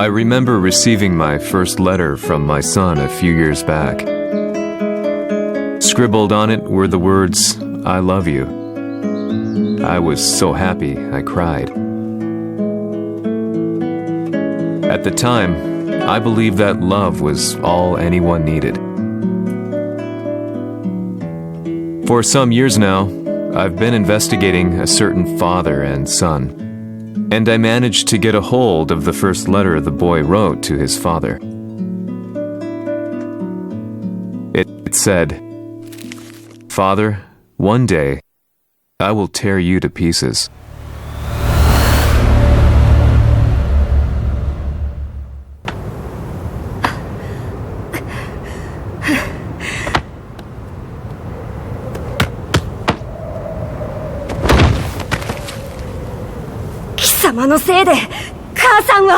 I remember receiving my first letter from my son a few years back. Scribbled on it were the words, "I love you." I was so happy, I cried. At the time, I believed that love was all anyone needed. For some years now, I've been investigating a certain father and son, and I managed to get a hold of the first letter the boy wrote to his father. It said, "Father, one day, I will tear you to pieces." "貴様のせいで母さんは..."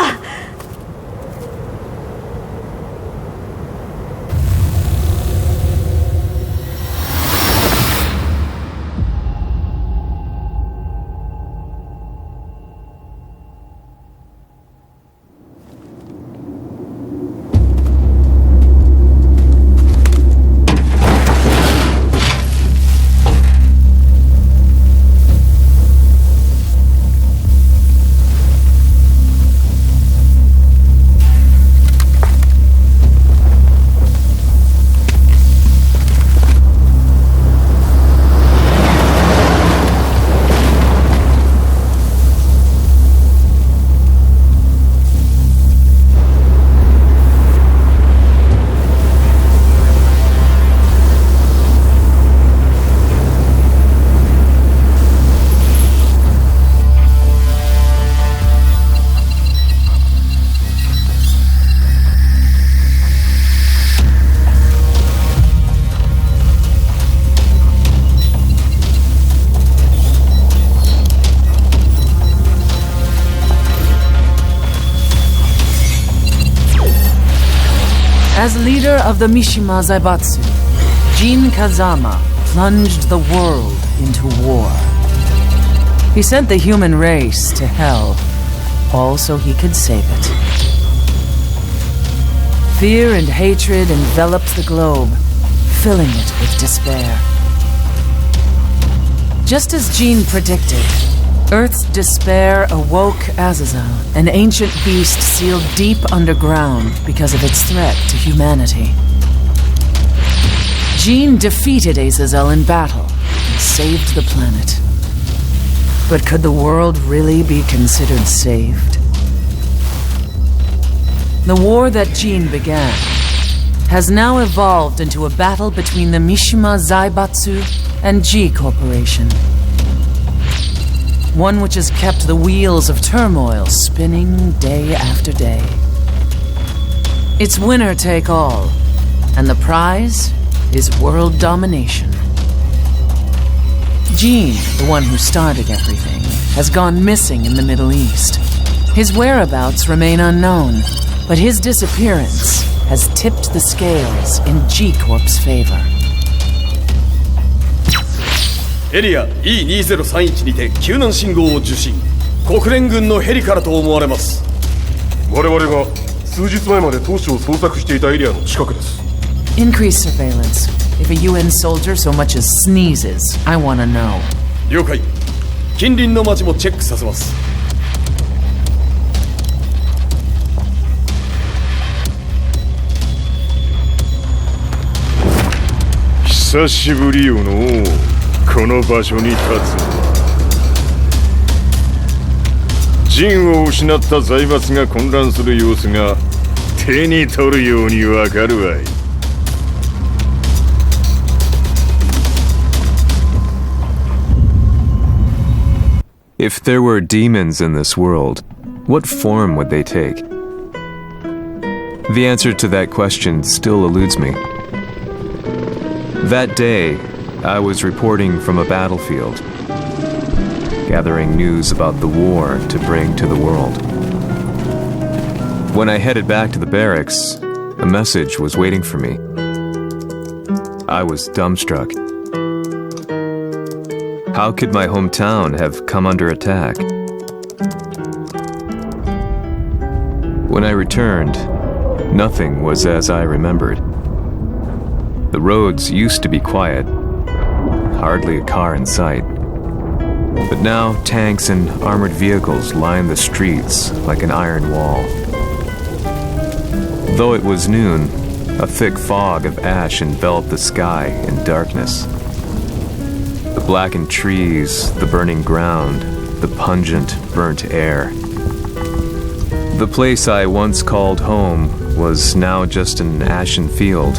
As leader of the Mishima Zaibatsu, Jin Kazama plunged the world into war. He sent the human race to hell, all so he could save it. Fear and hatred enveloped the globe, filling it with despair. Just as Jin predicted, Earth's despair awoke Azazel, an ancient beast sealed deep underground because of its threat to humanity. Jin defeated Azazel in battle and saved the planet. But could the world really be considered saved? The war that Jin began has now evolved into a battle between the Mishima Zaibatsu and G Corporation. One which has kept the wheels of turmoil spinning day after day. It's winner take all, and the prize is world domination. Jin, the one who started everything, has gone missing in the Middle East. His whereabouts remain unknown, but his disappearance has tipped the scales in G-Corp's favor. エリア E2031 にて救難信号を受信。国連軍のヘリからと思われます。我々が数日前まで当初を捜索していたエリアの近くです。 Increase surveillance. If a UN soldier so much as sneezes, I want to know. 了解。近隣の町もチェックさせます。久しぶりよのう。この場所に立つ陣を失った財閥が混乱する様子が手に取るようにわかるわい。If there were demons in this world, what form would they take? The answer to that question still eludes me. That day, I was reporting from a battlefield, gathering news about the war to bring to the world. When I headed back to the barracks, a message was waiting for me. I was dumbstruck. How could my hometown have come under attack? When I returned, nothing was as I remembered. The roads used to be quiet, hardly a car in sight. But now tanks and armored vehicles line the streets like an iron wall. Though it was noon, a thick fog of ash enveloped the sky in darkness. The blackened trees, the burning ground, the pungent, burnt air. The place I once called home was now just an ashen field,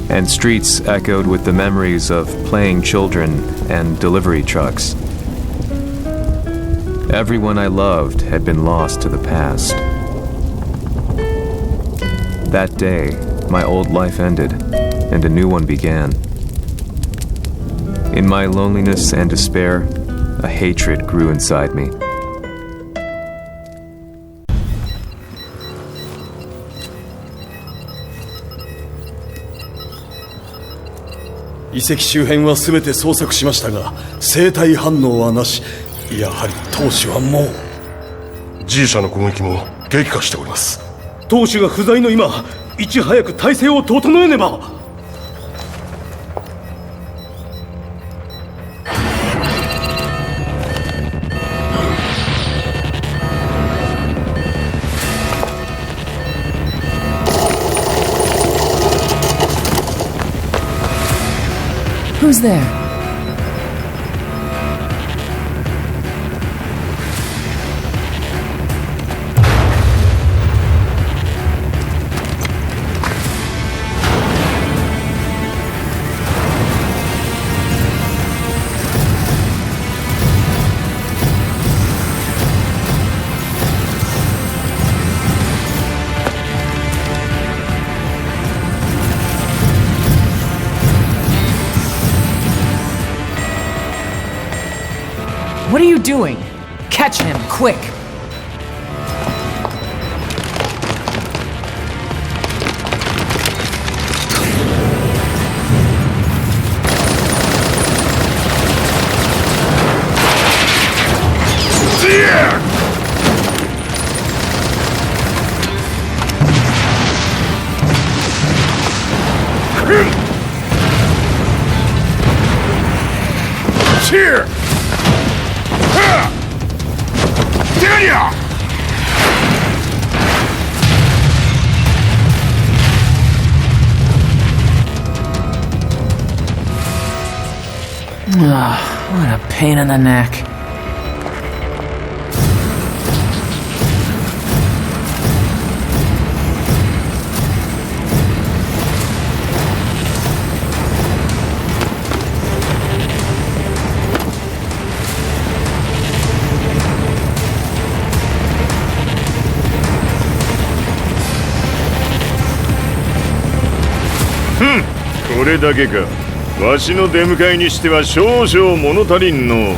and streets echoed with the memories of playing children and delivery trucks. Everyone I loved had been lost to the past. That day, my old life ended, and a new one began. In my loneliness and despair, a hatred grew inside me.遺跡周辺は全て捜索しましたが、生体反応はなし。やはり当主はもう。 G 社の攻撃も激化しております。当主が不在の今、いち早く体制を整えねば。Who's there? What are you doing? Catch him, quick! Here! What a pain in the neck. Hmm. これだけか。わしの出迎えにしては少々物足りんの。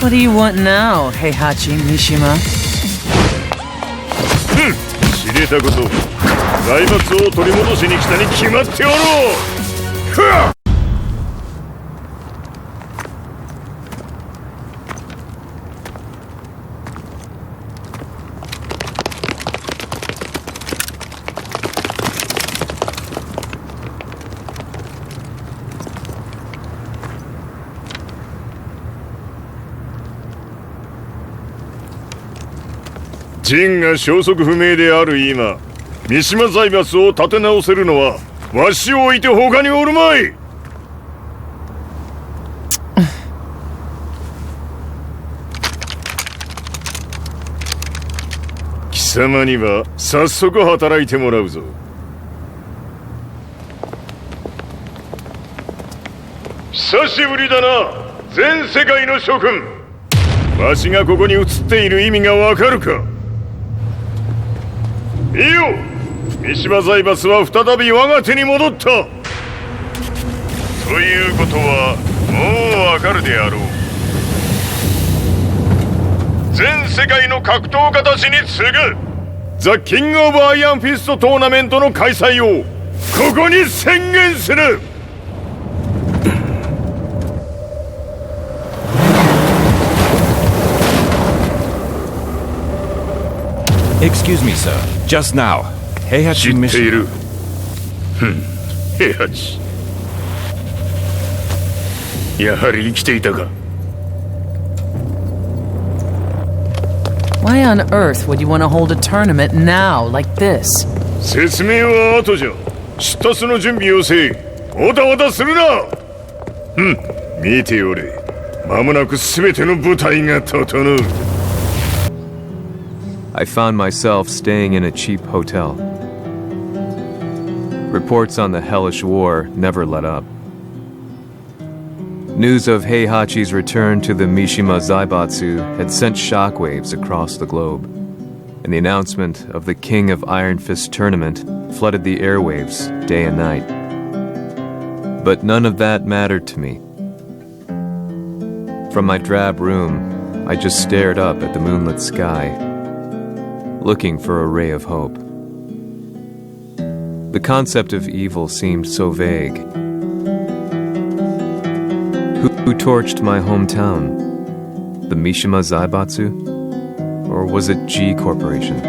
What do you want now, Heihachi Mishima? 知れたこと。財閥を取り戻しに来たに決まっておろう。陣が消息不明である今、三島財閥を立て直せるのはわしを置いて他におるまい。貴様には早速働いてもらうぞ。久しぶりだな、全世界の諸君、わしがここに映っている意味がわかるか。いいよ、三島財閥は再び我が手に戻った。ということはもうわかるであろう。全世界の格闘家たちに次ぐザ・キング・オブ・アイアンフィストトーナメントの開催をここに宣言する。Excuse me, sir. Just now, Heihachi 知ってい mission. る。平八、やはり生きていたか。Why on earth would you want to hold a tournament now, like this? 説明は後じゃ。出立の準備をせい。おたおたするな。見ておれ。間もなく全ての部隊が整う。I found myself staying in a cheap hotel. Reports on the hellish war never let up. News of Heihachi's return to the Mishima Zaibatsu had sent shockwaves across the globe, and the announcement of the King of Iron Fist tournament flooded the airwaves day and night. But none of that mattered to me. From my drab room, I just stared up at the moonlit sky, looking for a ray of hope. The concept of evil seemed so vague. Who torched my hometown? The Mishima Zaibatsu? Or was it G Corporation?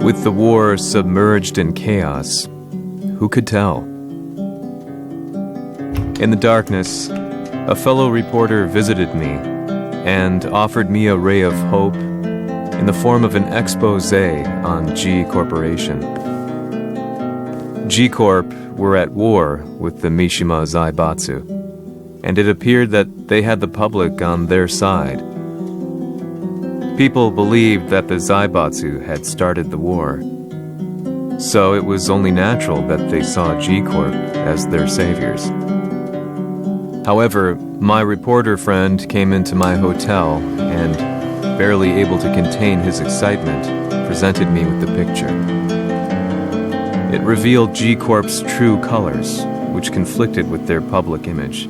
With the war submerged in chaos, who could tell? In the darkness, a fellow reporter visited me and offered me a ray of hope in the form of an expose on G Corporation. G Corp were at war with the Mishima Zaibatsu, and it appeared that they had the public on their side. People believed that the Zaibatsu had started the war, so it was only natural that they saw G Corp as their saviors. However, my reporter friend came into my hotel and, barely able to contain his excitement, presented me with the picture. It revealed G Corp's true colors, which conflicted with their public image.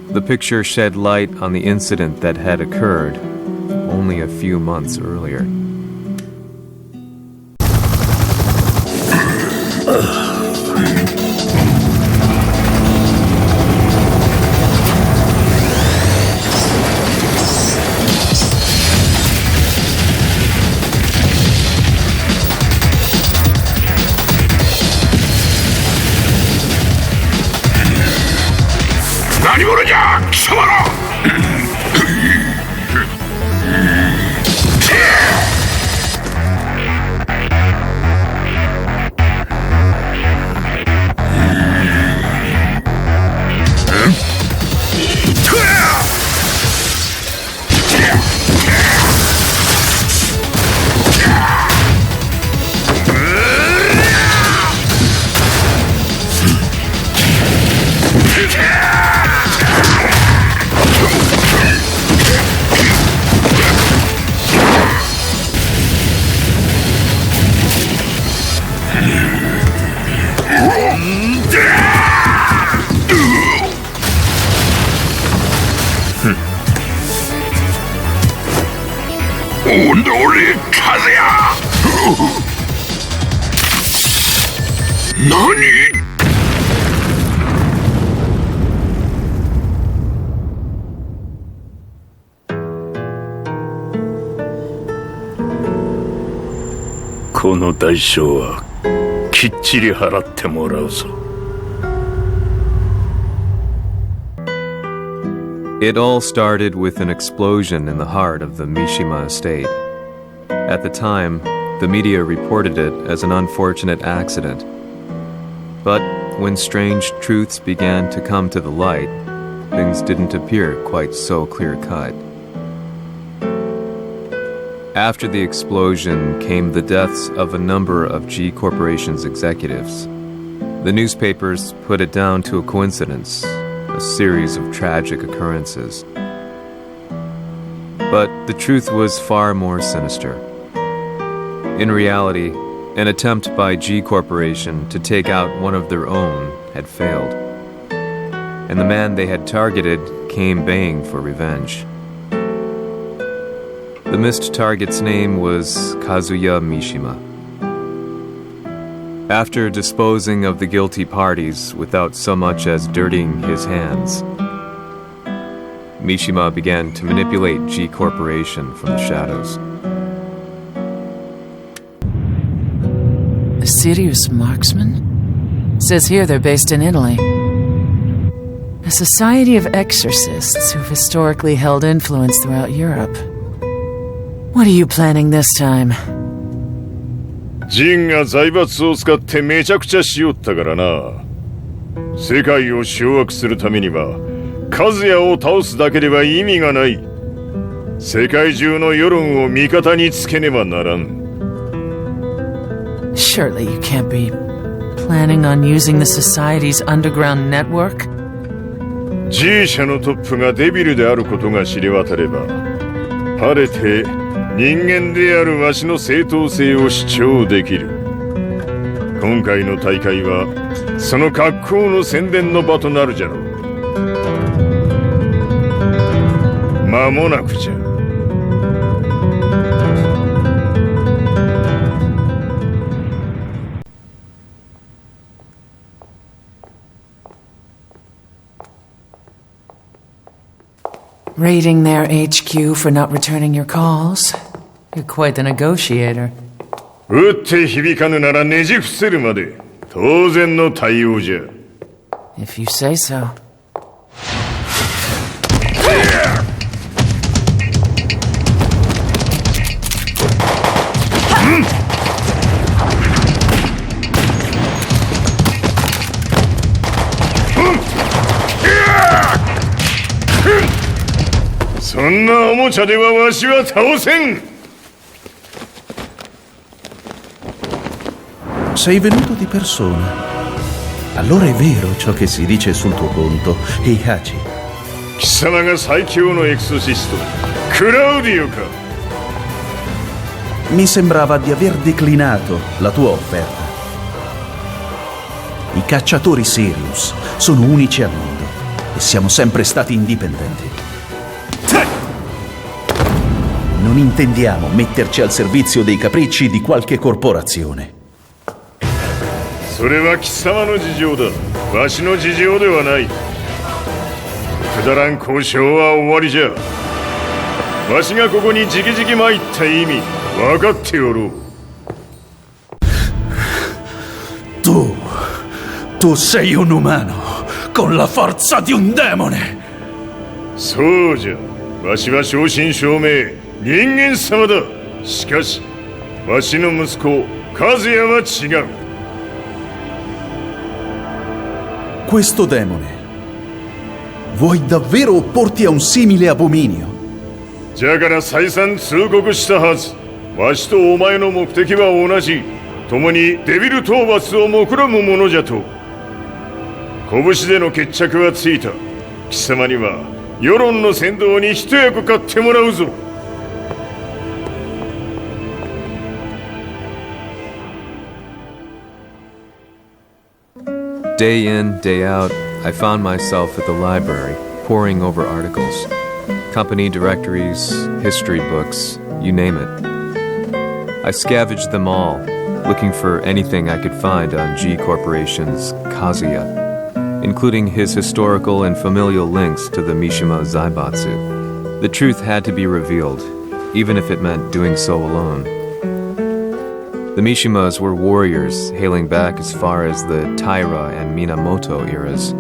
The picture shed light on the incident that had occurred only a few months earlier. It all started with an explosion in the heart of the Mishima estate. At the time, the media reported it as an unfortunate accident. But when strange truths began to come to the light, things didn't appear quite so clear-cut. After the explosion came the deaths of a number of G Corporation's executives. The newspapers put it down to a coincidence, a series of tragic occurrences. But the truth was far more sinister. In reality, an attempt by G Corporation to take out one of their own had failed, and the man they had targeted came baying for revenge. The missed target's name was Kazuya Mishima. After disposing of the guilty parties without so much as dirtying his hands, Mishima began to manipulate G Corporation from the shadows. A Sirius Marksman? Says here they're based in Italy. A society of exorcists who've historically held influence throughout Europe. What are you planning this time? ジンが財閥を使ってめちゃくちゃしよったからな。世界を掌握するためにはカズヤを倒すだけでは意味がない。世界中の世論を味方につけねばならん。Surely you can't be planning on using the society's underground network? G 社のトップがデビルであることが知れ渡れば、晴れて人間であるわしの正当性を主張できる。今回の大会はその格好の宣伝の場となるじゃろう。間もなくじゃ。Raiding their HQ for not returning your calls. You're quite the negotiator. 撃って響かぬならねじ伏せるまで当然の対応じゃ。If you say so. Hmm? そんなおもちゃではわしは倒せん。 Sei venuto di persona. Allora è vero ciò che si dice sul tuo conto, Heihachi. 貴様が最強のエクソシスト、クラウディオか。 Mi sembrava di aver declinato la tua offerta. I cacciatori Sirius sono unici al mondo e siamo sempre stati indipendenti. Non intendiamo metterci al servizio dei capricci di qualche corporazione. それは貴様の事情だ。わしの事情ではない。くだらん交渉は終わりじゃ。わしがここに直々参った意味分かっておろう。Tu sei un umano con la forza di un demone. そうじゃ。わしは正真正銘人間様だ。しかしわしの息子和也は違う。 Questo demone, vuoi davvero opporti a un simile abominio? じゃから再三通告したはず。わしとお前の目的は同じ。共にデビル討伐を目論むものじゃと。拳での決着はついた。貴様には世論の先導に一役買ってもらうぞ。 Day in, day out, I found myself at the library, poring over articles, company directories, history books, you name it. I scavenged them all, looking for anything I could find on G Corporation's Kazuya, including his historical and familial links to the Mishima Zaibatsu. The truth had to be revealed, even if it meant doing so alone. The Mishimas were warriors hailing back as far as the Taira and Minamoto eras.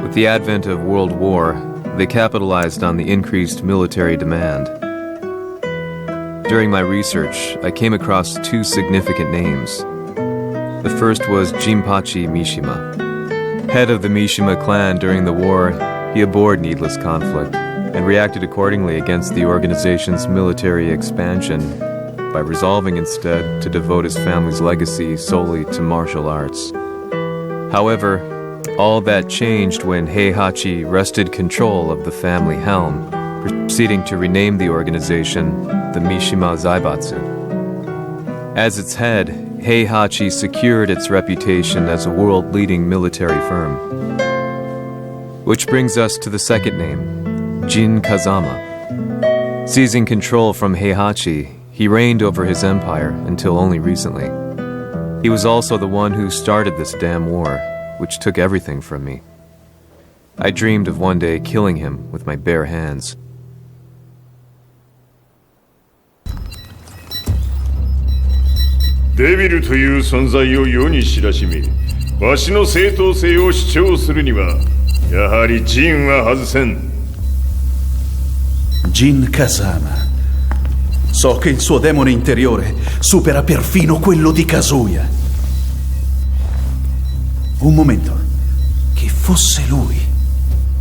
With the advent of World War, they capitalized on the increased military demand. During my research, I came across two significant names. The first was Jinpachi Mishima. Head of the Mishima clan during the war, he abhorred needless conflict and reacted accordingly against the organization's military expansion by resolving instead to devote his family's legacy solely to martial arts. However, All that changed when Heihachi wrested control of the family helm, proceeding to rename the organization the Mishima Zaibatsu. As its head, Heihachi secured its reputation as a world-leading military firm. Which brings us to the second name, Jin Kazama. Seizing control from Heihachi, he reigned over his empire until only recently. He was also the one who started this damn war, which took everything from me. I dreamed of one day killing him with my bare hands. デビルという存在を世に知らしめ、わしの正当性を主張するには、やはりジンは外せん。Jin Kazama. So che il suo demone interiore supera perfino quello di Kazuya. Un momento. Chi fosse lui?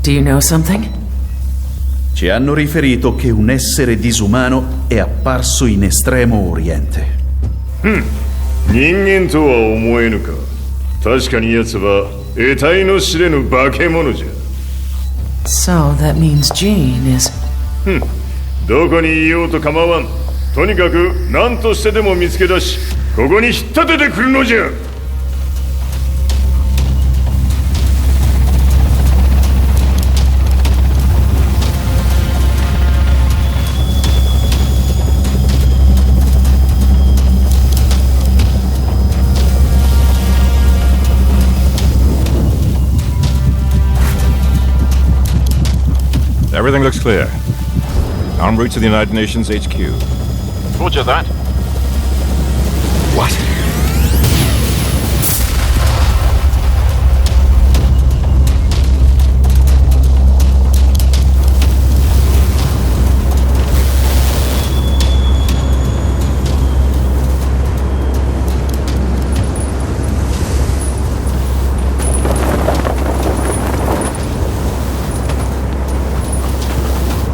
Do you know something? Ci hanno riferito che un essere disumano è apparso in Estremo Oriente. 人間とは思えぬか。確かに奴は得体の知れぬ化け物じゃ。So that means Jean is... どこにいようと構わん。とにかく何としてでも見つけ出し、ここに引っ立ててくるのじゃ。Everything looks clear. En route to the United Nations HQ. Roger that. What?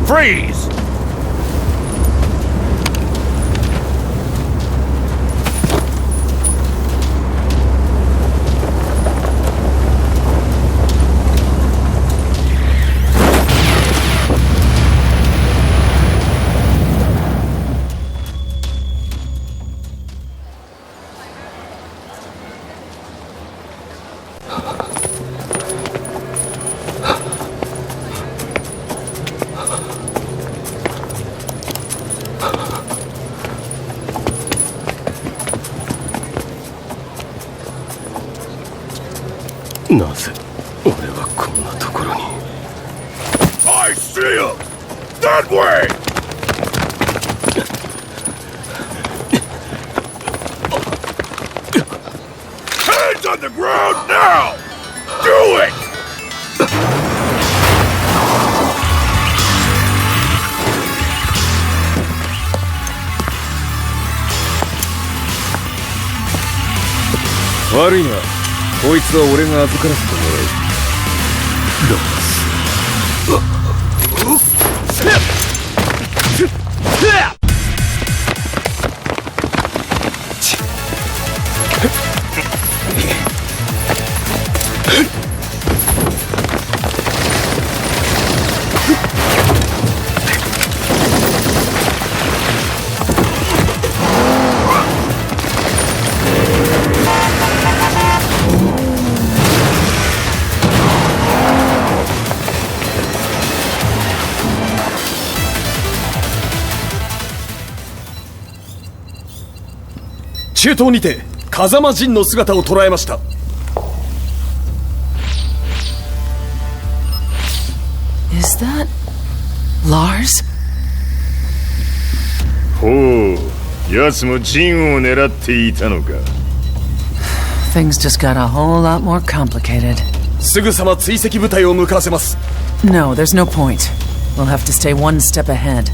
Freeze! I see him! That way! Hands on the ground now! Do it! Worry not. こいつは俺が預からせてもらう。中東にて風間陣の姿を捉えました。Is that... Lars? ほう、奴も陣を狙っていたのか。Things just got a whole lot more complicated. すぐさま追跡部隊を向かわせます。No, there's no point. We'll have to stay one step ahead.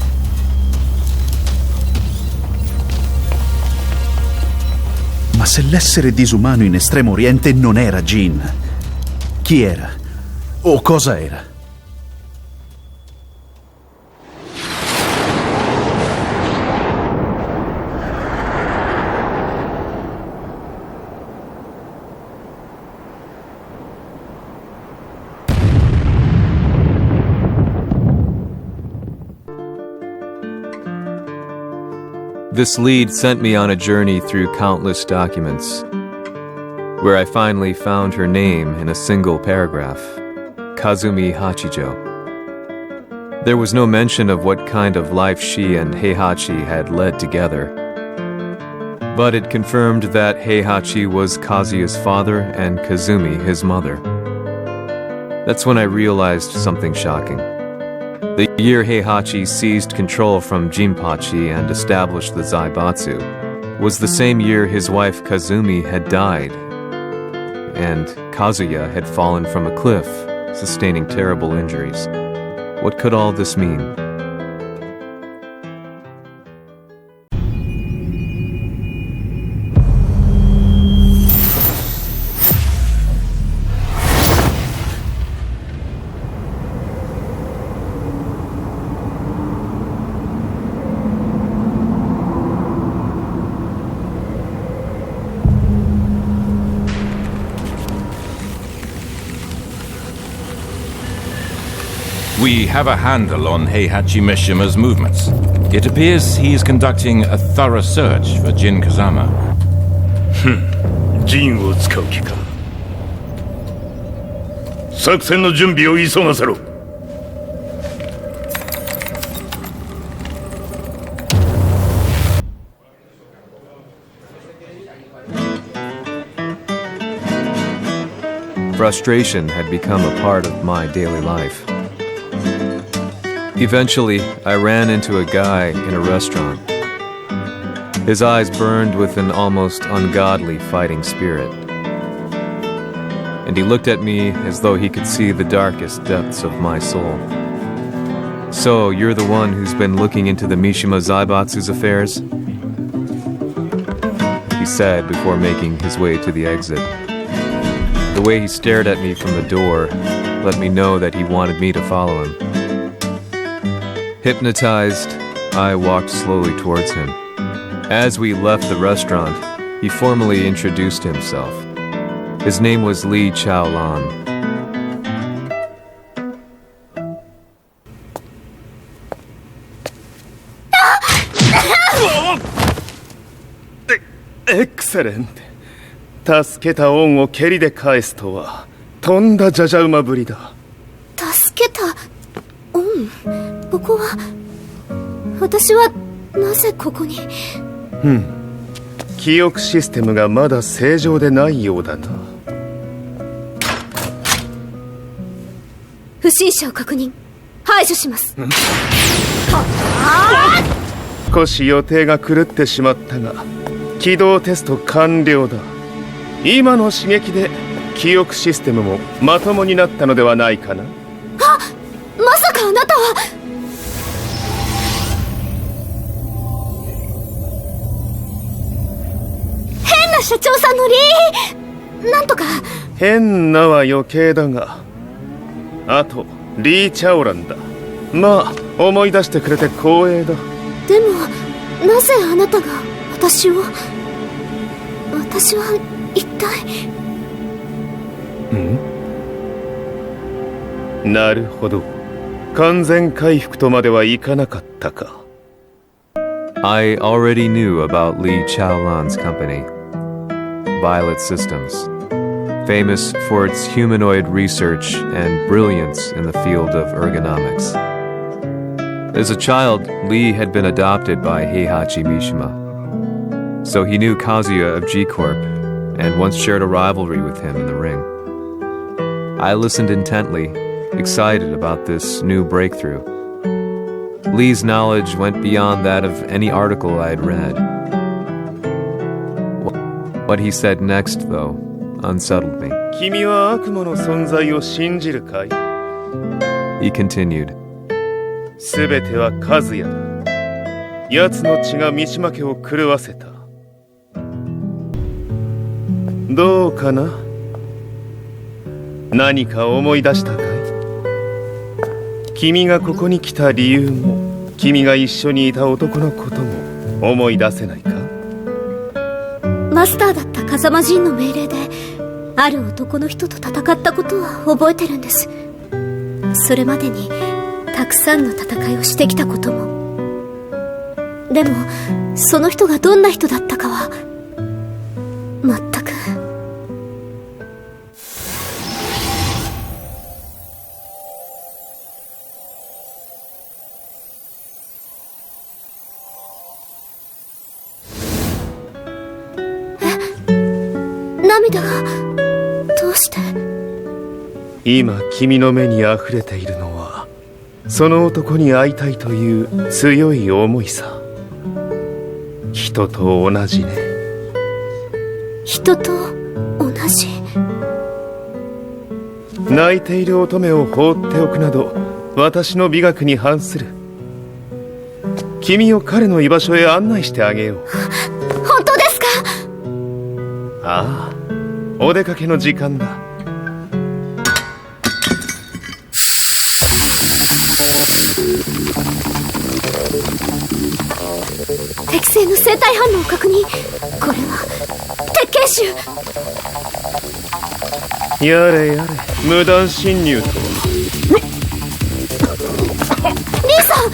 Ma se l'essere disumano in Estremo Oriente non era Jin, chi era? O cosa era? This lead sent me on a journey through countless documents, where I finally found her name in a single paragraph, Kazumi Hachijo. There was no mention of what kind of life she and Heihachi had led together, but it confirmed that Heihachi was Kazuya's father and Kazumi his mother. That's when I realized something shocking. The year Heihachi seized control from Jinpachi and established the Zaibatsu was the same year his wife Kazumi had died, and Kazuya had fallen from a cliff, sustaining terrible injuries. What could all this mean? We have a handle on Heihachi Mishima's movements. It appears he is conducting a thorough search for Jin Kazama. ジンを使う気か。作戦の準備を急がせろ。Frustration had become a part of my daily life. Eventually, I ran into a guy in a restaurant. His eyes burned with an almost ungodly fighting spirit. And he looked at me as though he could see the darkest depths of my soul. "So, you're the one who's been looking into the Mishima Zaibatsu's affairs?" he said before making his way to the exit. The way he stared at me from the door let me know that he wanted me to follow him. Hypnotized, I walked slowly towards him. As we left the restaurant, he formally introduced himself. His name was Li Chaolan. Excellent. 助けた恩を蹴りで返すとはとんだじゃじゃ馬ぶりだ。助けた恩？ここは私はなぜここに？記憶システムがまだ正常でないようだな。不審者を確認。排除します。少し予定が狂ってしまったが起動テスト完了だ。今の刺激で記憶システムもまともになったのではないかな。まさかあなたは。変な社長さんのなんとか。変なは余計だが、あとリー・チャオランだ。まあ思い出してくれて光栄だ。でもなぜあなたが私は一体。なるほど。完全回復とまではいかなかったか。I already knew about Li Chaolan's company, Violet Systems, famous for its humanoid research and brilliance in the field of ergonomics. As a child, Li had been adopted by Heihachi Mishima, so he knew Kazuya of G-Corp and once shared a rivalry with him in the ring. I listened intently, excited about this new breakthrough. Lee's knowledge went beyond that of any article I had read. What he said next, though, unsettled me. 君は悪魔の存在を信じるかい? He continued. すべてはカズヤだ。奴の血が三島家を狂わせた。どうかな？何か思い出したかい？君がここに来た理由も、君が一緒にいた男のことも思い出せないか？マスターだった風間陣の命令で、ある男の人と戦ったことは覚えてるんです。それまでにたくさんの戦いをしてきたことも。でもその人がどんな人だったかは全く。涙がどうして？今君の目にあふれているのはその男に会いたいという強い思いさ。人と同じね。人と同じ？泣いている乙女を放っておくなど私の美学に反する。君を彼の居場所へ案内してあげよう。本当ですか？ああ、お出かけの時間だ。適正の生体反応を確認。これは鉄拳臭。やれやれ、無断侵入とは。兄さん！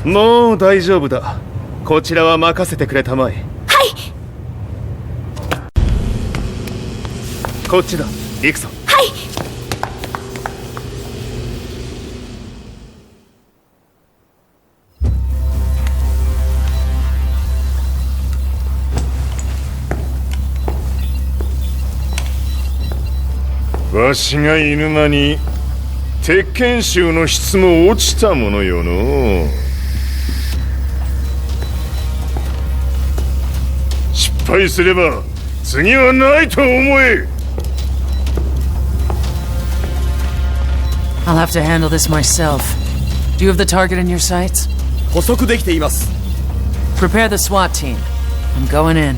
もう大丈夫だ。こちらは任せてくれたまえ。はい。こっちだ。行くぞ。はい。わしが犬間に鉄拳衆の質も落ちたものよの。失敗すれば次はないと思え。 I'll have to handle this myself. Do you have the target in your sights? 捕捉できています。 Prepare the SWAT team. I'm going in.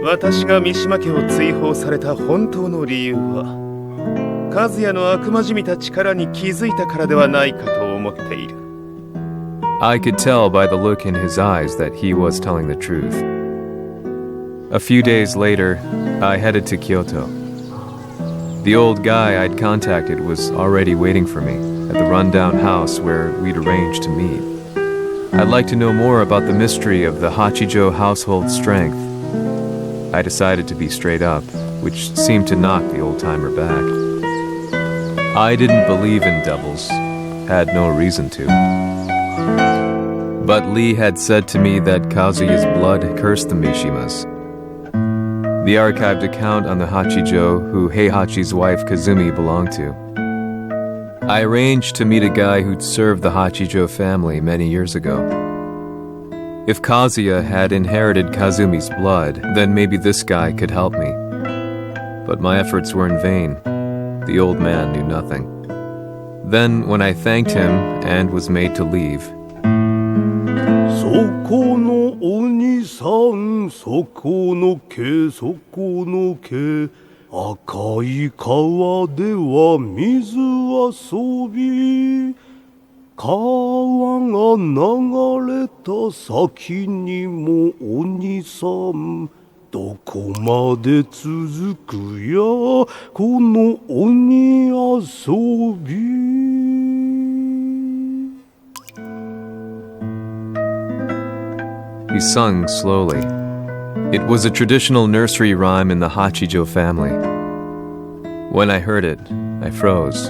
私が三島家を追放された本当の理由は和也の悪魔じみた力に気づいたからではないかと思っている。 I could tell by the look in his eyes that he was telling the truth. A few days later, I headed to Kyoto. The old guy I'd contacted was already waiting for me at the rundown house where we'd arranged to meet. I'd like to know more about the mystery of the Hachijo household strength. I decided to be straight up, which seemed to knock the old-timer back. I didn't believe in devils, had no reason to. But Lee had said to me that Kazuya's blood cursed the Mishimas. The archived account on the Hachijo who Heihachi's wife Kazumi belonged to. I arranged to meet a guy who'd served the Hachijo family many years ago. If Kazuya had inherited Kazumi's blood, then maybe this guy could help me. But my efforts were in vain. The old man knew nothing. Then, when I thanked him and was made to leave, そこの鬼さん、そこの毛、そこの毛、赤い川では水遊び、川が流れた先にも鬼さん、どこまで続くやこの鬼遊び。 he sung slowly. It was a traditional nursery rhyme in the Hachijo family. When I heard it, I froze.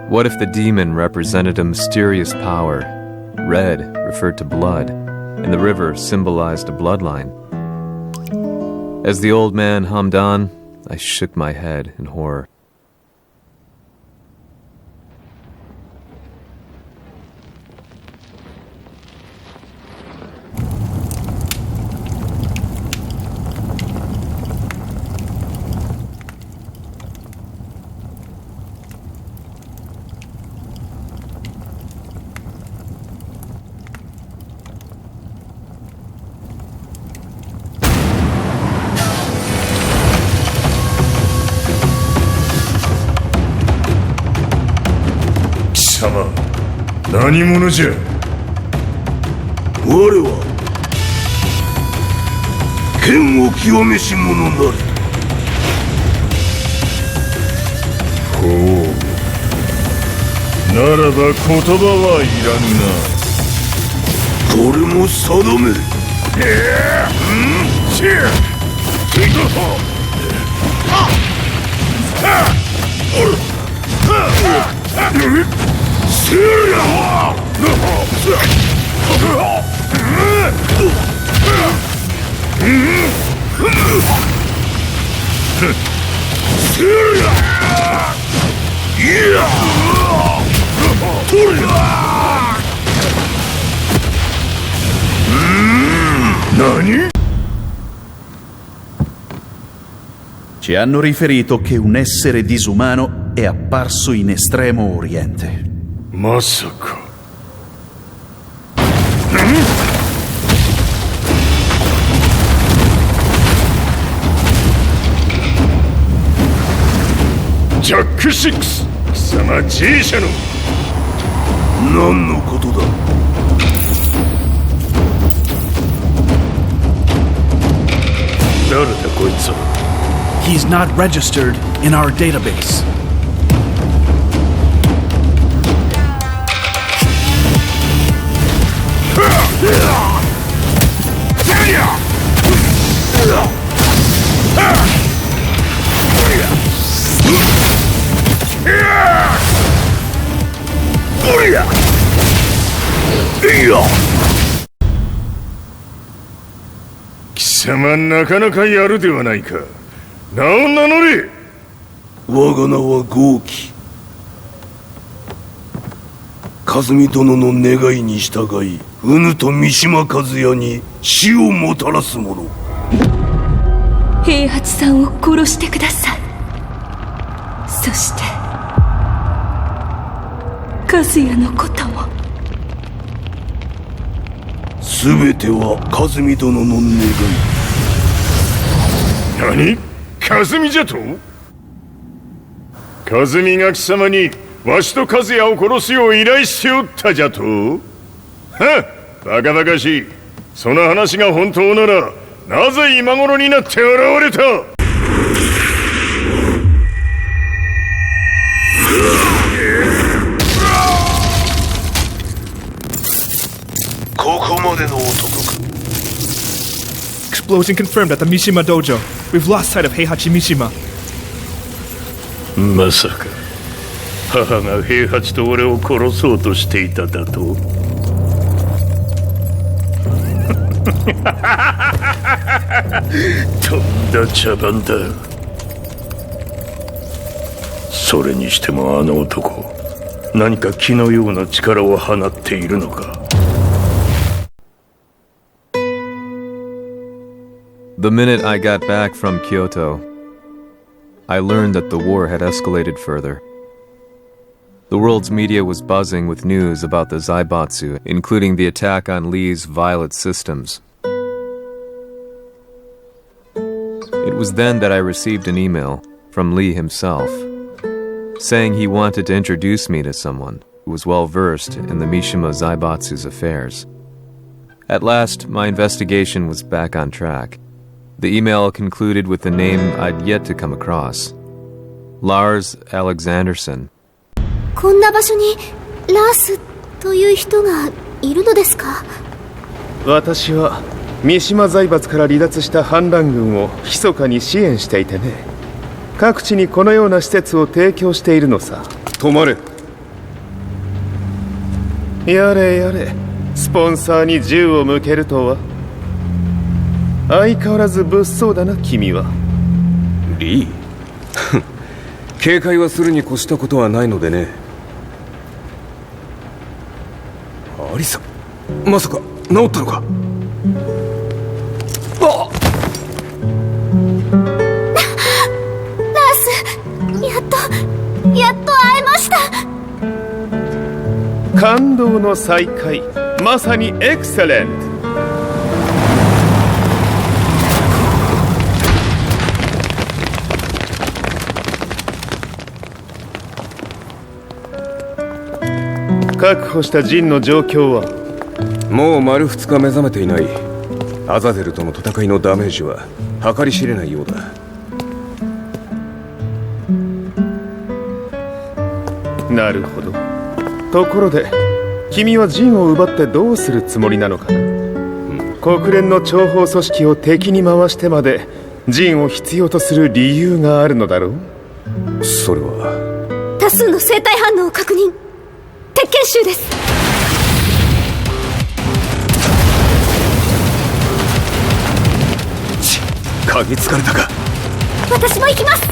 What if the demon represented a mysterious power? Red referred to blood, and the river symbolized a bloodline. As the old man hummed on, I shook my head in horror. 何者じゃ。我は剣を極めし者なり。ほう。ならば言葉はいらんな。これも定め。何？ Ci hanno riferito che un essere disumano è apparso in Estremo Oriente. まさか。ジャック6、貴様 G 社の。何のことだ。誰だこいつは。He's not registered in our database.いや。貴様なかなかやるではないか。名を名乗れ。我が名は豪輝。和美殿の願いに従い、うぬと三島和也に死をもたらす者。平八さんを殺してください。そして和也のことも。全ては和美殿の願い。何？和美じゃと？和美が貴様にわしと和也を殺すよう依頼しておったじゃと？はっ、バカバカしい。その話が本当ならなぜ今頃になって現れた？ここまでの男か。 Explosion confirmed at the Mishima Dojo. We've lost sight of Heihachi Mishima. まさか母が平八と俺を殺そうとしていただと？とんだ茶番だ。それにしてもあの男、何か気のような力を放っているのか。The minute I got back from Kyoto, I learned that the war had escalated further. The world's media was buzzing with news about the Zaibatsu, including the attack on Lee's Violet systems. It was then that I received an email from Lee himself, saying he wanted to introduce me to someone who was well versed in the Mishima Zaibatsu's affairs. At last, my investigation was back on track. The email concluded with a name I'd yet to come across. Lars Alexanderson. こんな場所にラースという人がいるのですか？私は三島財閥から離脱した反乱軍を密かに支援していてね。各地にこのような施設を提供しているのさ。止まれ。やれやれ、スポンサーに銃を向けるとは。相変わらず物騒だな君は。リー警戒はするに越したことはないのでね。アリサ、まさか治ったのか？あっラース、やっと会えました。感動の再会、まさにエクセレント。確保したジンの状況は？もう丸2日目覚めていない。アザゼルとの戦いのダメージは計り知れないようだ。なるほど。ところで君はジンを奪ってどうするつもりなのかな？国連の諜報組織を敵に回してまでジンを必要とする理由があるのだろう？それは多数の生体反応を確認。鉄拳衆です。嗅ぎつかれたか。私も行きます。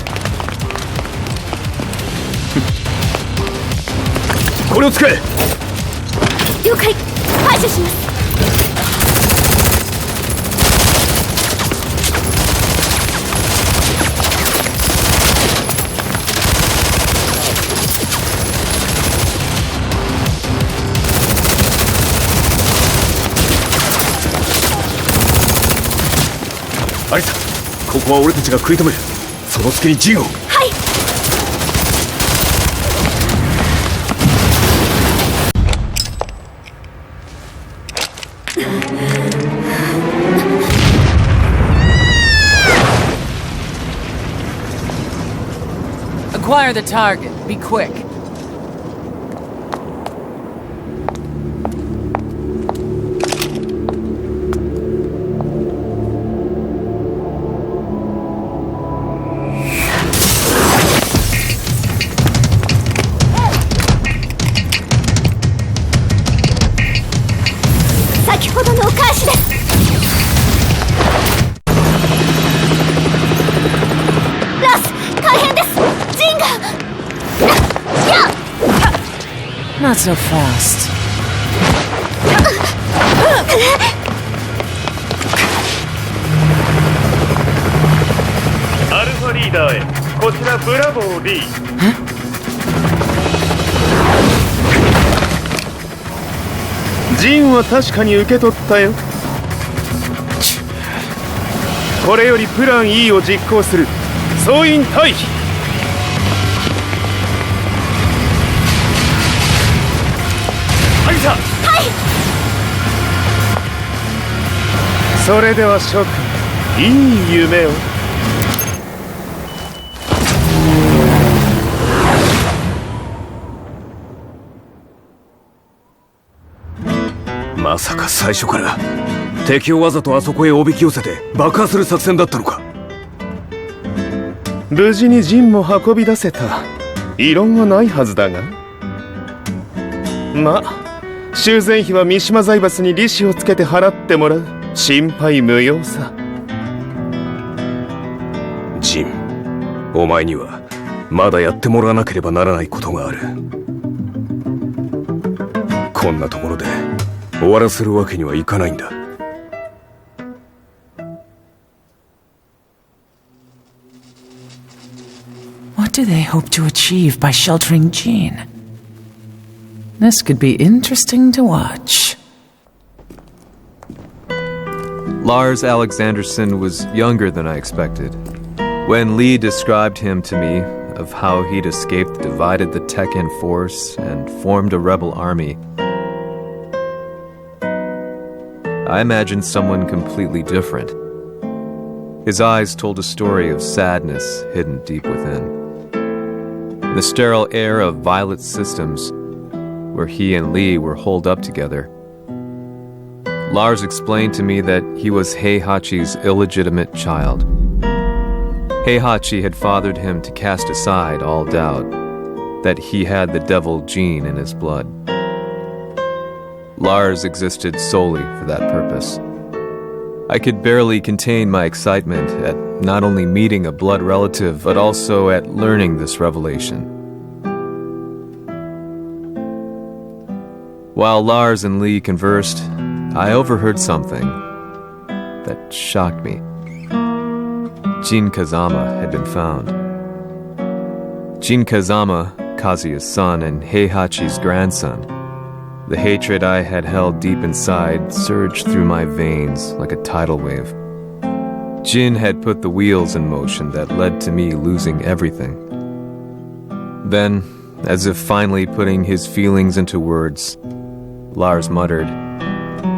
これを使え。了解。排除します。アリサ、ここは俺たちが食い止める。その隙にジンを。はい。Acquire the target. Be quick. Not so fast. アルファリーダーへ。こちらブラボー D。ジンは確かに受け取ったよ。これよりプラン E を実行する。総員退避。はい。それでは諸君、いい夢を。まさか最初から敵をわざとあそこへおびき寄せて爆破する作戦だったのか。無事にジンも運び出せた。異論はないはずだが。まあ修繕費は三島財閥に利子をつけて払ってもらう。心配無用さ。ジン、お前にはまだやってもらわなければならないことがある。こんなところで終わらせるわけにはいかないんだ。What do they hope to achieve by sheltering Jean? This could be interesting to watch. Lars Alexanderson was younger than I expected. When Lee described him to me, of how he'd escaped, divided the Tekken force, and formed a rebel army, I imagined someone completely different. His eyes told a story of sadness hidden deep within. In the sterile air of Violet Systems, where he and Lee were holed up together, Lars explained to me that he was Heihachi's illegitimate child. Heihachi had fathered him to cast aside all doubt that he had the devil gene in his blood. Lars existed solely for that purpose. I could barely contain my excitement at not only meeting a blood relative, but also at learning this revelation. While Lars and Lee conversed, I overheard something that shocked me. Jin Kazama had been found. Jin Kazama, Kazuya's son and Heihachi's grandson. The hatred I had held deep inside surged through my veins like a tidal wave. Jin had put the wheels in motion that led to me losing everything. Then, As if finally putting his feelings into words, Lars muttered,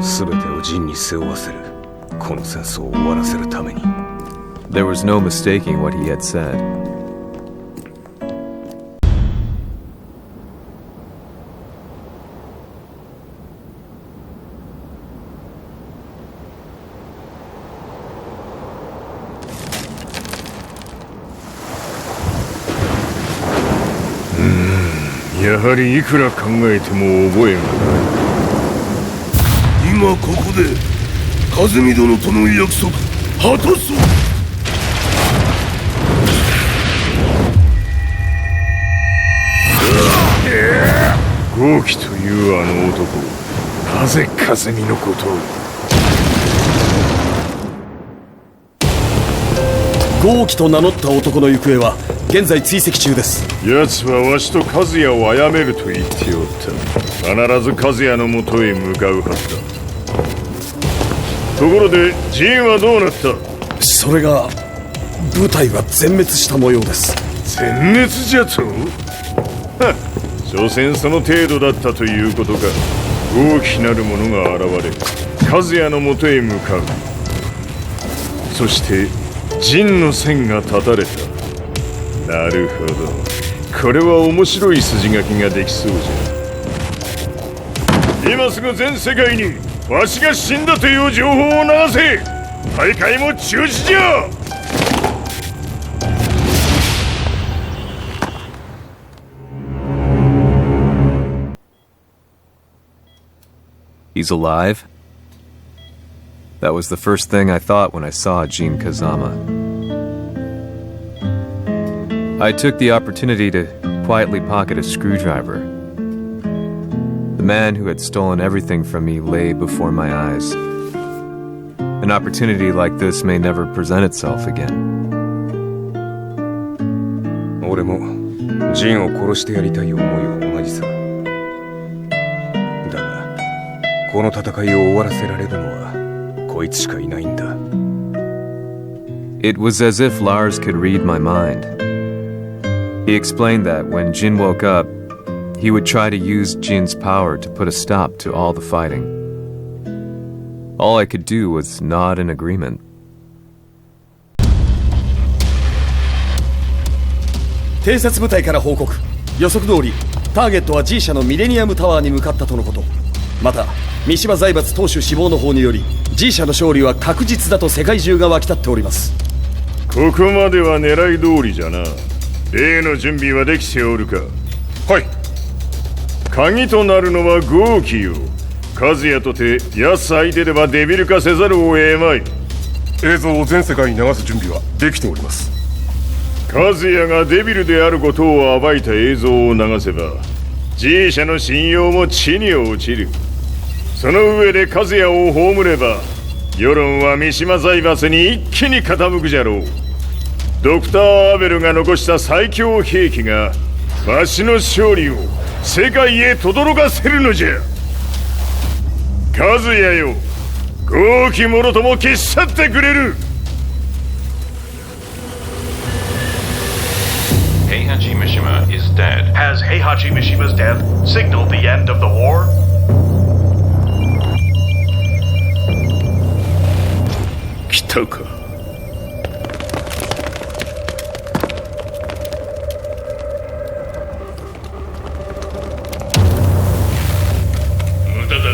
全てをジンに背負わせる。この戦争を終わらせるために。 There was no mistaking what he had said. Hmm, やはりいくら考えても覚えがない。今ここで和美殿との約束果たそう。豪輝というあの男、なぜ風見のことを。豪輝と名乗った男の行方は現在追跡中です。奴はわしと和也を殺めると言っておった。必ず和也のもとへ向かうはずだ。ところでジンはどうなった？それが部隊は全滅した模様です。全滅じゃと？所詮その程度だったということか。大きなる者が現れ和也のもとへ向かう。そして陣の線が断たれた。なるほど、これは面白い筋書きができそうじゃ。今すぐ全世界にわしが死んだという情報を流せ。大会も中止じゃ。He's alive? That was the first thing I thought when I saw Jin Kazama. I took the opportunity to quietly pocket a screwdriver. The man who had stolen everything from me lay before my eyes. An opportunity like this may never present itself again. 俺もジンを殺してやりたい思いは同じさ。だがこの戦いを終わらせられるのはこいつしかいないんだ。 It was as if Lars could read my mind. He explained that when Jin woke up, he would try to use Jin's power to put a stop to all the fighting. All I could do was nod in agreement. 偵察部隊から報告。予測通りターゲットは G 社のミレニアムタワーに向かったとのこと。また三島財閥当主死亡の方により G 社の勝利は確実だと世界中が沸き立っております。ここまでは狙い通りじゃな。例の準備はできておるか？はい。鍵となるのは豪輝よ。和也とて奴相手ではデビル化せざるを得まい。映像を全世界に流す準備はできております。和也がデビルであることを暴いた映像を流せば G 社の信用も地に落ちる。その上で和也を葬れば世論は三島財閥に一気に傾くじゃろう。ドクター・アベルが残した最強兵器がわしの勝利を世界へ轟かせるのじゃ。和也よ、豪輝者とも消し去ってくれる。Heihachi Mishima is dead. Has Heihachi Mishima's death signaled the end of the war? 来たか。無駄だ。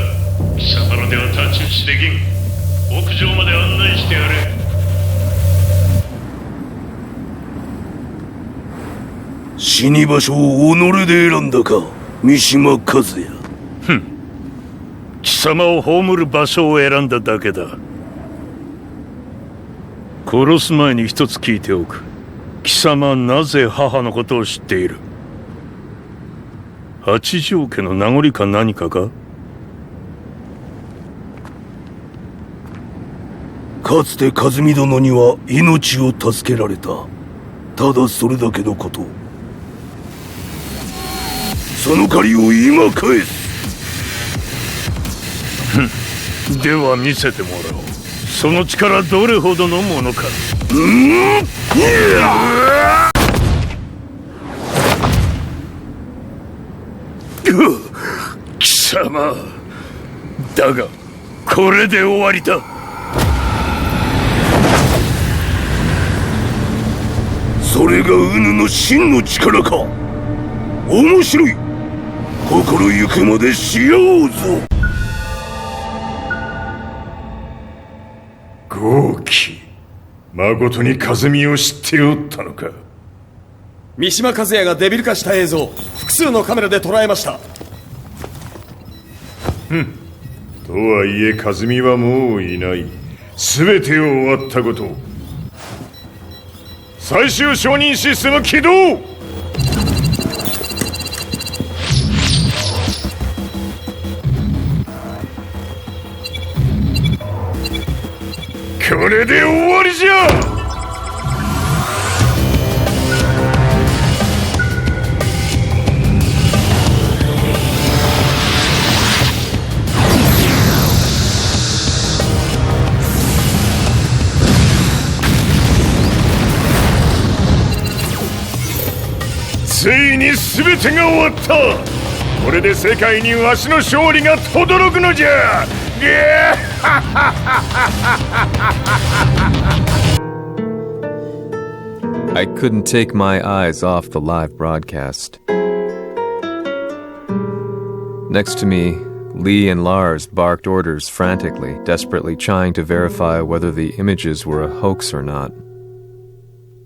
貴様らでは太刀打ちできん。屋上まで案内してやれ。死に場所を己で選んだか、三島和也。貴様を葬る場所を選んだだけだ。殺す前に一つ聞いておく。貴様はなぜ母のことを知っている？八条家の名残か何かか？かつて和美殿には命を助けられた。ただそれだけのこと。その借りを今返す。では見せてもらおう。その力どれほどのものか。様だがこれで終わりだ。それがウヌの真の力か。面白い。心ゆくまでしようぞ。豪気、誠に和美を知っておったのか。三島和也がデビル化した映像、複数のカメラで捉えました。とはいえ和美はもういない。全てを終わったこと。最終承認システム起動。これで終わりじゃ。ついに全てが終わった。これで世界にわしの勝利が轟くのじゃ。I couldn't take my eyes off the live broadcast. Next to me, Lee and Lars barked orders frantically, desperately trying to verify whether the images were a hoax or not.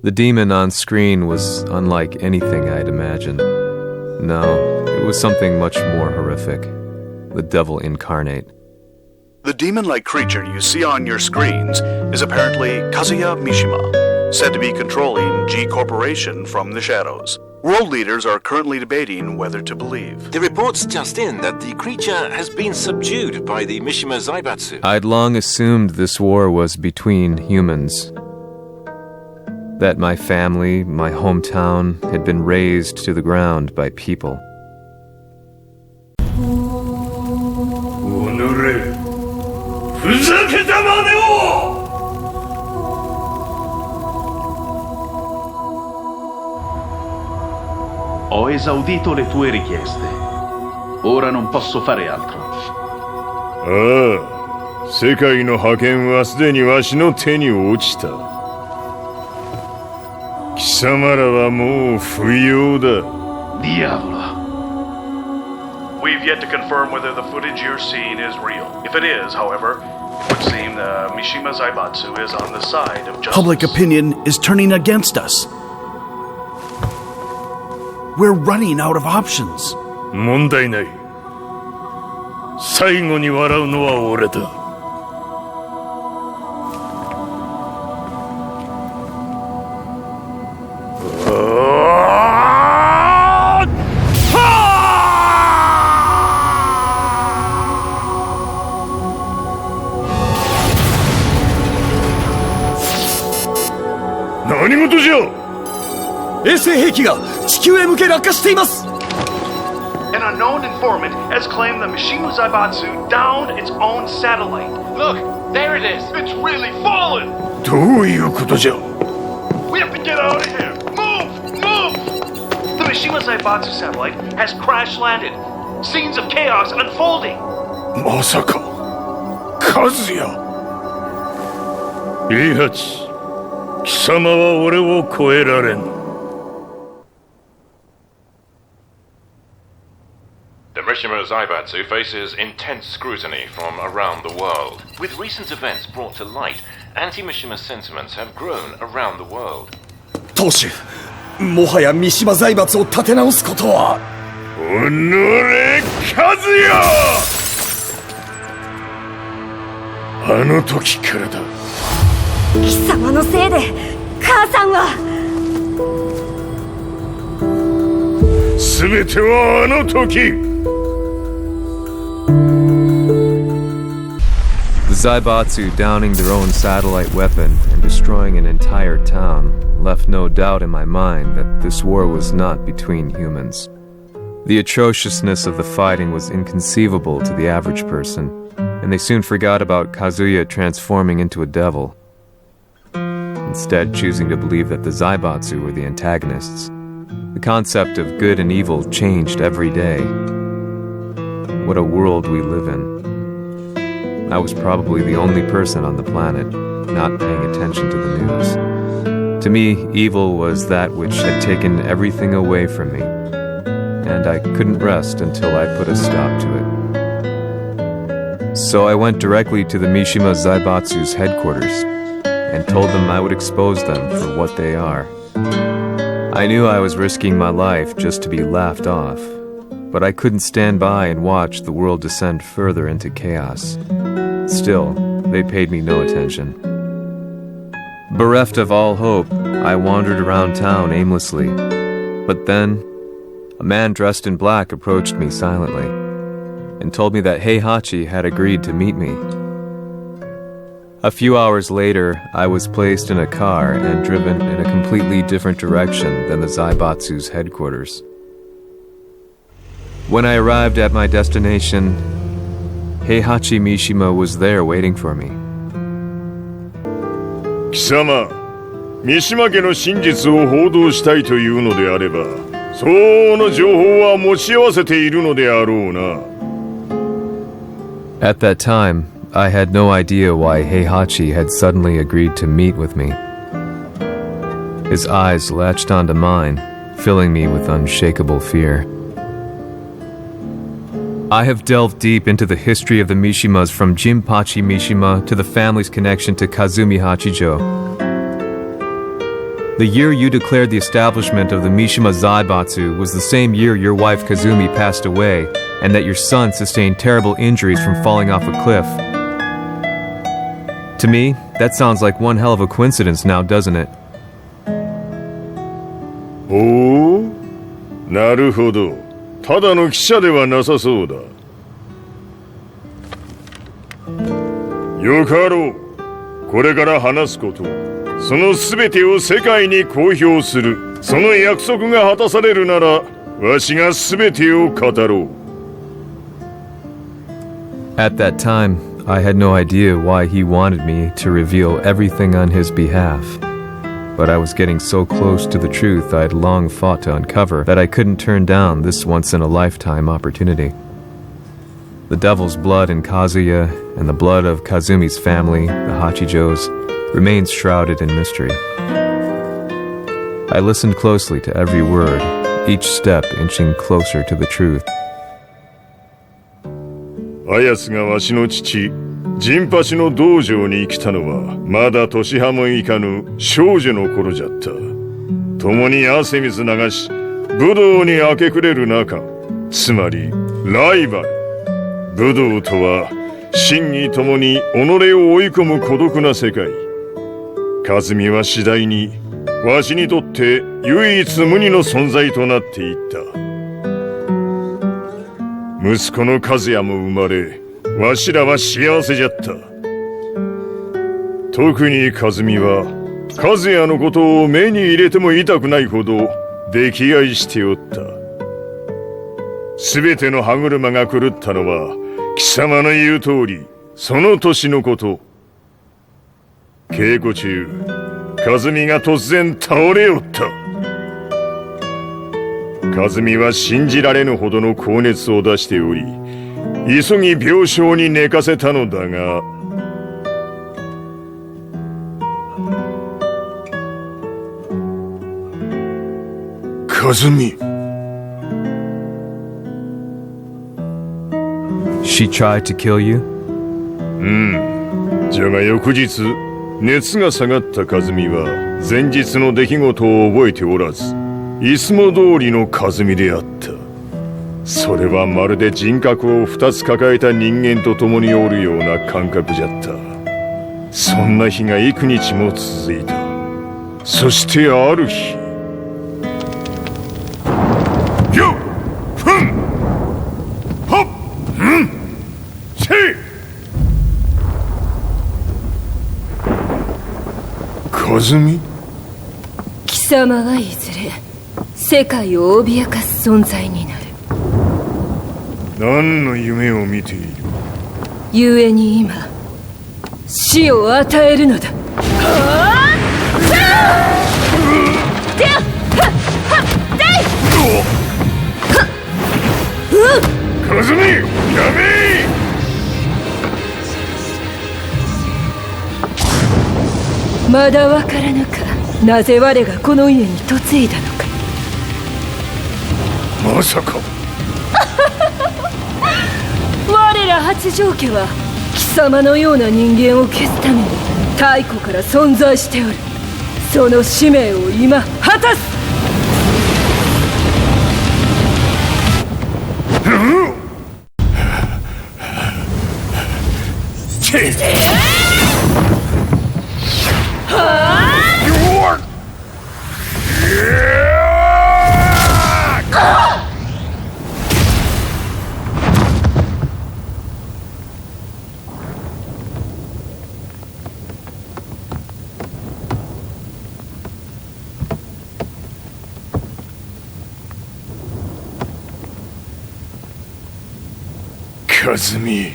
The demon on screen was unlike anything I'd imagined. No, it was something much more horrific. The devil incarnate. The demon-like creature you see on your screens is apparently Kazuya Mishima, said to be controlling G Corporation from the shadows. World leaders are currently debating whether to believe. The reports just in that the creature has been subdued by the Mishima Zaibatsu. I'd long assumed this war was between humans. That my family, my hometown, had been razed to the ground by people. Ho esaudito le tue richieste. Ora non posso fare altro. ああ、世界の覇権はすでにわしの手に落ちた。貴様らはもう不要だ。Diavolo. We've yet to confirm whether the footage you're seeing is real. If it is, however, it would seem the Mishima Zaibatsu is on the side of justice. Public opinion is turning against us. We're running out of options. 問題ない。最後に笑うのは俺だ。何事じゃ。衛星兵器が地球へ向け落下しています。 An unknown informant has claimed the Mishima Zaibatsu downed its own satellite. Look, there it is. It's really fallen. どういうことじゃ。 We have to get out of here. Move! Move! The Mishima Zaibatsu satellite has crash landed. Scenes of chaos unfolding. まさか、和也。イハチ、貴様は俺を超えられん。The Mishima Zaibatsu faces intense scrutiny from around the world. With recent events brought to light, anti-Mishima sentiments have grown around the world. 当主、もはや三島財閥を立て直すことは。おのれ、和也！あの時からだ。貴様のせいで母さんは。全てはあの時。The Zaibatsu downing their own satellite weapon and destroying an entire town left no doubt in my mind that this war was not between humans. The atrociousness of the fighting was inconceivable to the average person, and they soon forgot about Kazuya transforming into a devil, instead choosing to believe that the Zaibatsu were the antagonists. The concept of good and evil changed every day. What a world we live in. I was probably the only person on the planet not paying attention to the news. To me, evil was that which had taken everything away from me, and I couldn't rest until I put a stop to it. So I went directly to the Mishima Zaibatsu's headquarters and told them I would expose them for what they are. I knew I was risking my life just to be laughed off, but I couldn't stand by and watch the world descend further into chaos. Still, they paid me no attention. Bereft of all hope, I wandered around town aimlessly. But then, a man dressed in black approached me silently and told me that Heihachi had agreed to meet me. A few hours later, I was placed in a car and driven in a completely different direction than the Zaibatsu's headquarters. When I arrived at my destination, Heihachi Mishima was there waiting for me. 貴様、三島家の真実を報道したいというのであれば、相応の情報は持ち合わせているのであろうな。At that time, I had no idea why Heihachi had suddenly agreed to meet with me. His eyes latched onto mine, filling me with unshakable fear. I have delved deep into the history of the Mishimas from Jinpachi Mishima to the family's connection to Kazumi Hachijo. The year you declared the establishment of the Mishima Zaibatsu was the same year your wife Kazumi passed away, and that your son sustained terrible injuries from falling off a cliff. To me, that sounds like one hell of a coincidence now, doesn't it? おお、なるほど。ただの記者ではなさそうだ。よかろう。これから話すこと、その全てを世界に公表する。その約束が果たされるなら、わしが全てを語ろう。At that time, I had no idea why he wanted me to reveal everything on his behalf. But I was getting so close to the truth I'd long fought to uncover that I couldn't turn down this once-in-a-lifetime opportunity. The devil's blood in Kazuya and the blood of Kazumi's family, the Hachijos, remains shrouded in mystery. I listened closely to every word, each step inching closer to the truth. あやつがわしの父、陣八の道場に来たのはまだ年端もいかぬ少女の頃じゃった。共に汗水流し武道に明け暮れる中、つまりライバル。武道とは真に共に己を追い込む孤独な世界。和美は次第にわしにとって唯一無二の存在となっていった。息子の和也も生まれ、わしらは幸せじゃった。特に和美は和也のことを目に入れても痛くないほど溺愛しておった。すべての歯車が狂ったのは貴様の言う通りその年のこと。稽古中、和美が突然倒れおった。和美は信じられぬほどの高熱を出しており、急ぎ病床に寝かせたのだが、和美。She tried to kill you? じゃが翌日、熱が下がった和美は前日の出来事を覚えておらず、いつも通りの和美であった。それはまるで人格を2つ抱えた人間と共におるような感覚じゃった。そんな日が幾日も続いた。そしてある日、よっふんはっんせい和美。貴様はいずれ世界を脅かす存在になる。何の夢を見ている？故に今死を与えるのだ。和和美、やめまだわからぬか。なぜ我がこの家に嫁いだのか。まさか我ら八丈家は貴様のような人間を消すために太古から存在しておる。その使命を今果たす。和美。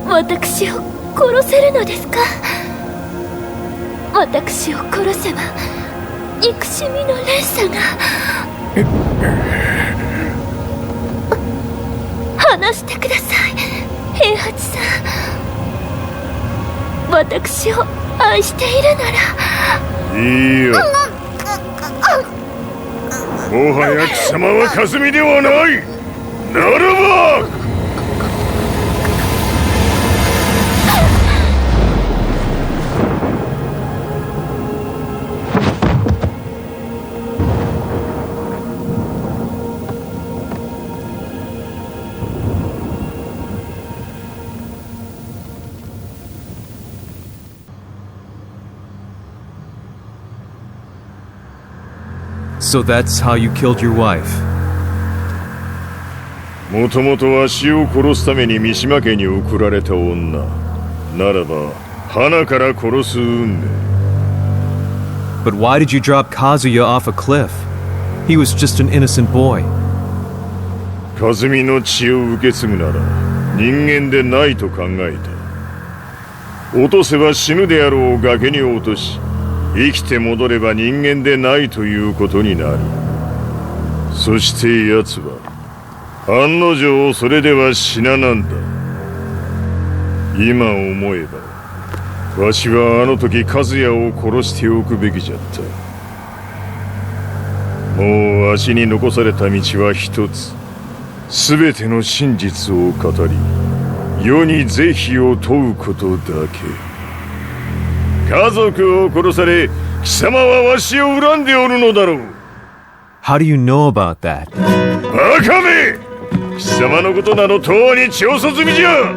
私を殺せるのですか？私を殺せば憎しみの連鎖が。話してください、平八さん。私を愛しているなら。いいよ。もはや貴様は和美ではない。ならばSo that's how you killed your wife. もともとわしを殺すために三島家に送られた女ならば花から殺す運命。 But why did you drop Kazuya off a cliff? He was just an innocent boy. 和美の血を受け継ぐなら人間でないと考えた。落とせば死ぬであろう崖に落とし、生きて戻れば人間でないということになる。そして奴は案の定それでは死ななんだ。今思えばわしはあの時和也を殺しておくべきじゃった。もうわしに残された道は一つ。全ての真実を語り世に是非を問うことだけ。家族を殺され貴様はわしを恨んでおるのだろう。 How do you know about that? バカめ！貴様のことなどとうに調査済みじゃ。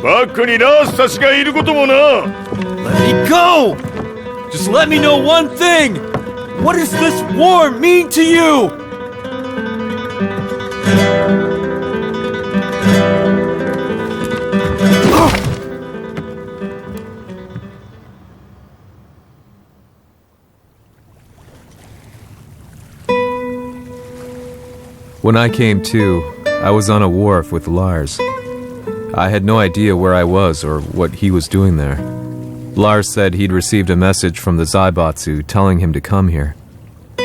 バックにラースたちがいることもな。 Let me go! Just let me know one thing! What does this war mean to you? When I came to, I was on a wharf with Lars. I had no idea where I was or what he was doing there. Lars said he'd received a message from the Zaibatsu telling him to come here.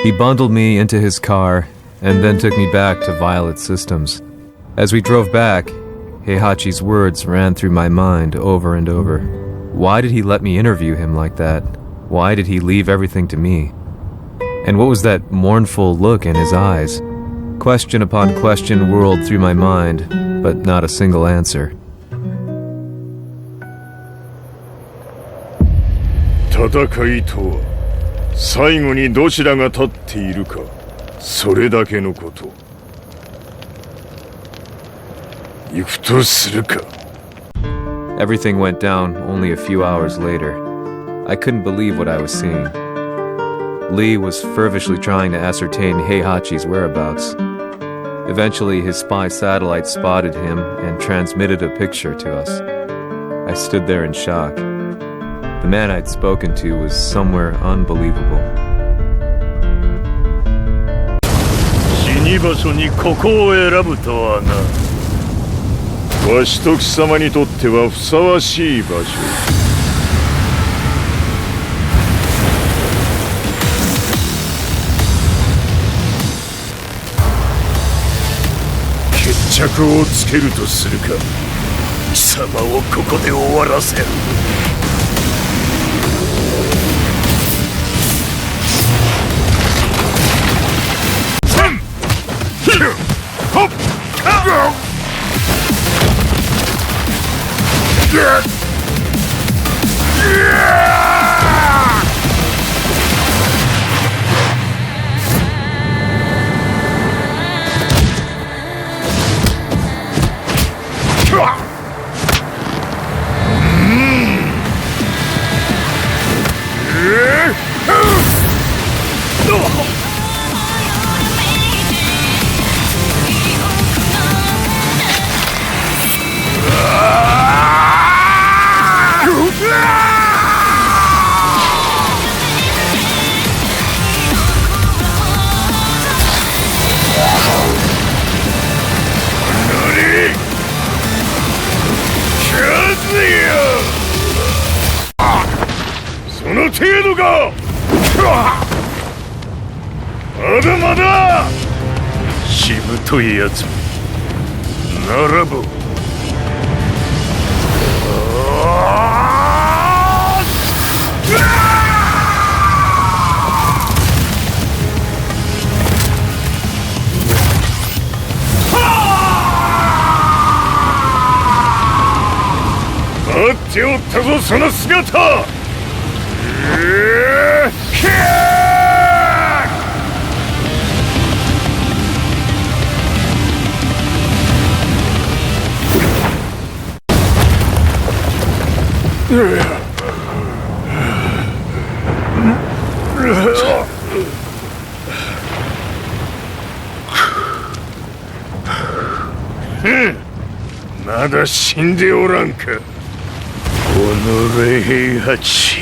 He bundled me into his car and then took me back to Violet Systems. As we drove back, Heihachi's words ran through my mind over and over. Why did he let me interview him like that? Why did he leave everything to me? And what was that mournful look in his eyes? Question upon question whirled through my mind, but not a single answer. 戦いとは最後にどちらが立っているか、それだけのこと。行くとするか。 Everything went down only a few hours later. I couldn't believe what I was seeing. Lee was fervently trying to ascertain Heihachi's whereabouts. Eventually, his spy satellite spotted him and transmitted a picture to us. I stood there in shock. The man I'd spoken to was somewhere unbelievable. 死に場所にここを選ぶとはな。わしと貴様にとってはふさわしい場所。決着をつけるとするか。貴様をここで終わらせる。その程度か。まだまだしぶといやつならば待っておったぞその姿。まだ死んでおらんか。己平八。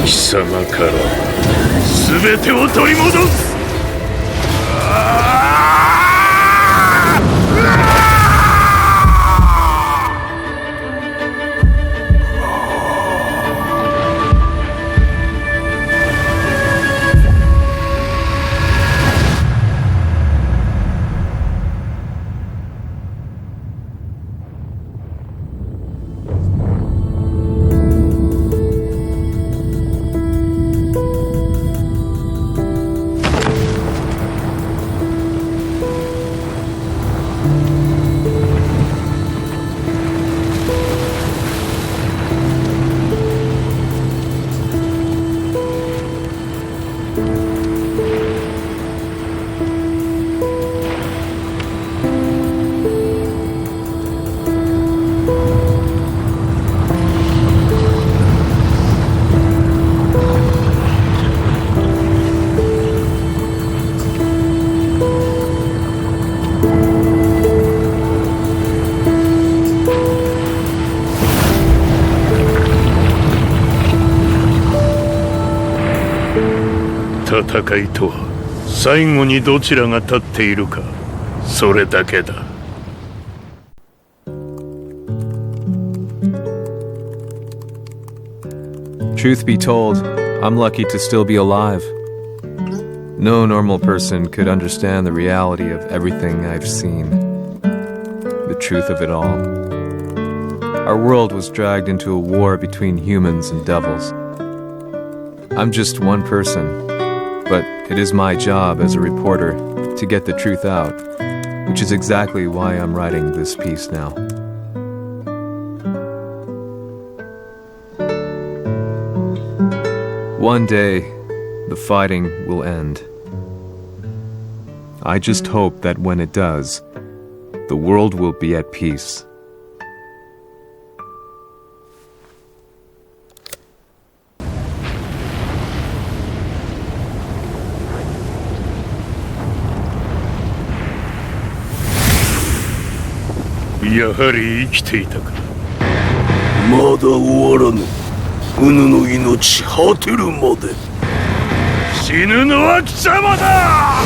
貴様から全てを取り戻す。戦いとは最後にどちらが立っているか、それだけだ。Truth be told, I'm lucky to still be alive. No normal person could understand the reality of everything I've seen. The truth of it all. Our world was dragged into a war between humans and devils. I'm just one person, but it is my job as a reporter to get the truth out, which is exactly why I'm writing this piece now. One day, the fighting will end. I just hope that when it does, the world will be at peace. Yahari 生きていたか。まだ終わらぬ。うぬの命果てるまで。死ぬのは貴様だ。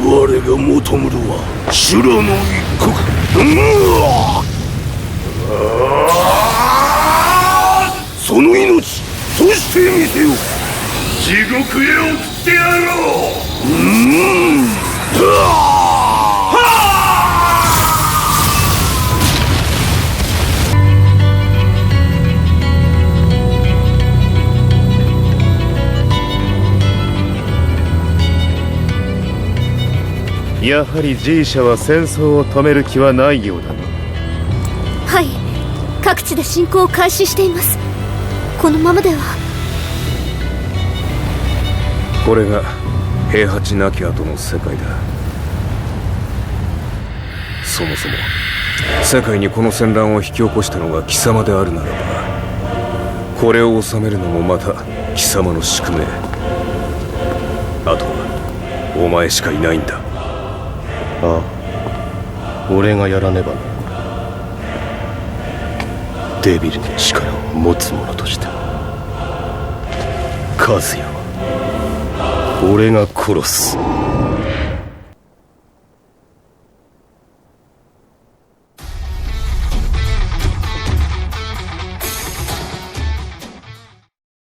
我が求むるは修羅の一刻。その命そしてみせよ。地獄へ送ってやろう。やはり G 社は戦争を止める気はないようだな。はい、各地で侵攻を開始しています。このままでは。これが平八なき後の世界だ。そもそも世界にこの戦乱を引き起こしたのが貴様であるならば、これを収めるのもまた貴様の宿命。あとはお前しかいないんだ。ああ、俺がやらねばな。デビルの力を持つ者として和也は俺が殺す。